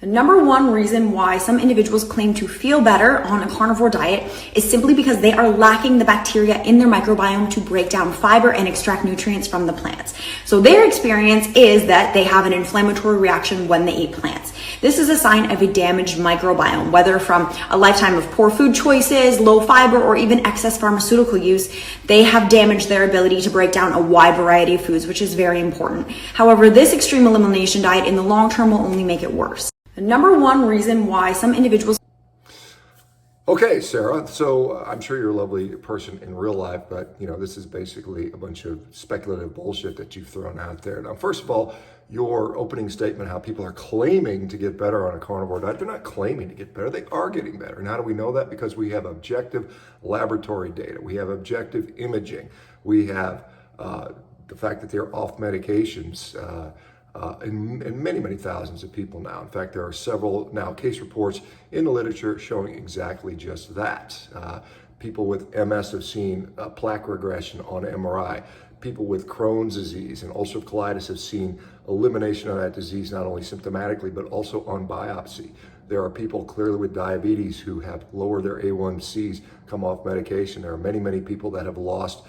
The number one reason why some individuals claim to feel better on a carnivore diet is simply because they are lacking the bacteria in their microbiome to break down fiber and extract nutrients from the plants. So their experience is that they have an inflammatory reaction when they eat plants. This is a sign of a damaged microbiome, whether from a lifetime of poor food choices, low fiber, or even excess pharmaceutical use. They have damaged their ability to break down a wide variety of foods, which is very important. However, this extreme elimination diet in the long term will only make it worse. The number one reason why some individuals... Okay, Sarah, so I'm sure you're a lovely person in real life, but this is basically a bunch of speculative bullshit that you've thrown out there. Now, first of all, your opening statement, how people are claiming to get better on a carnivore diet, they're not claiming to get better, they are getting better. And how do we know that? Because we have objective laboratory data, we have objective imaging, we have the fact that they're off medications, in many, many thousands of people now. In fact, there are several now case reports in the literature showing exactly just that. People with MS have seen plaque regression on MRI. People with Crohn's disease and ulcerative colitis have seen elimination of that disease, not only symptomatically, but also on biopsy. There are people clearly with diabetes who have lowered their A1Cs, come off medication. There are many, many people that have lost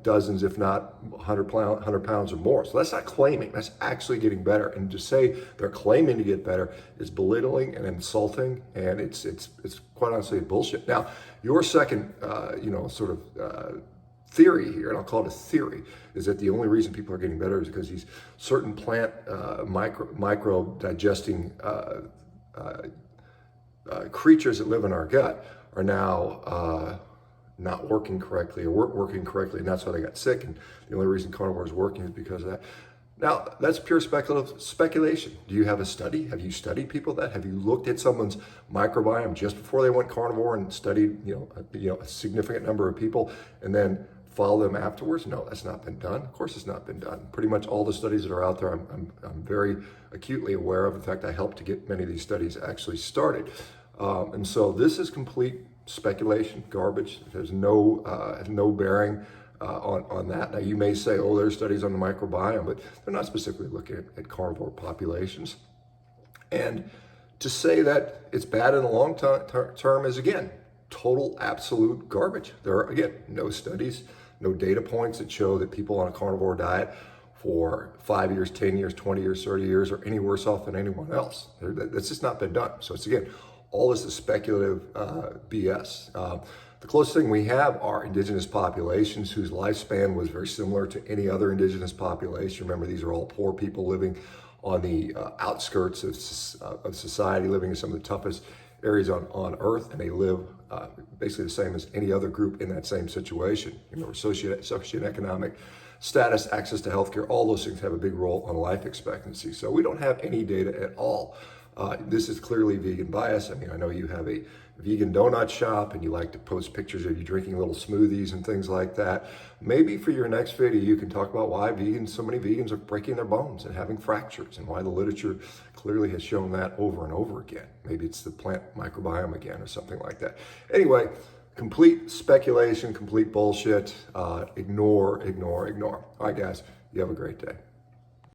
dozens, if not 100 pounds or more. So that's not claiming, that's actually getting better. And to say they're claiming to get better is belittling and insulting, and it's quite honestly bullshit. Now, your second, theory here, and I'll call it a theory, is that the only reason people are getting better is because these certain plant micro digesting creatures that live in our gut are now not working correctly or weren't working correctly, and that's why they got sick. And the only reason carnivore is working is because of that. Now, that's pure speculation. Do you have a study? Have you studied people that? Have you looked at someone's microbiome just before they went carnivore and studied, a significant number of people and then follow them afterwards? No, that's not been done. Of course, it's not been done. Pretty much all the studies that are out there, I'm very acutely aware of. In fact, I helped to get many of these studies actually started. And so this is complete speculation, garbage. There's no bearing on that. Now, you may say, oh, there's studies on the microbiome, but they're not specifically looking at carnivore populations. And to say that it's bad in the long term is, again, total absolute garbage. There are, again, no studies, no data points that show that people on a carnivore diet for 5 years, 10 years, 20 years, 30 years are any worse off than anyone else. That's just not been done. So it's, again, all this is speculative BS. The closest thing we have are indigenous populations whose lifespan was very similar to any other indigenous population. Remember, these are all poor people living on the outskirts of society, living in some of the toughest areas on Earth, and they live basically the same as any other group in that same situation. Socioeconomic status, access to healthcare, all those things have a big role on life expectancy. So we don't have any data at all. This is clearly vegan bias. I mean, I know you have a vegan donut shop and you like to post pictures of you drinking little smoothies and things like that. Maybe for your next video, you can talk about why so many vegans are breaking their bones and having fractures, and why the literature clearly has shown that over and over again. Maybe it's the plant microbiome again or something like that. Anyway, complete speculation, complete bullshit. Ignore. All right, guys, you have a great day.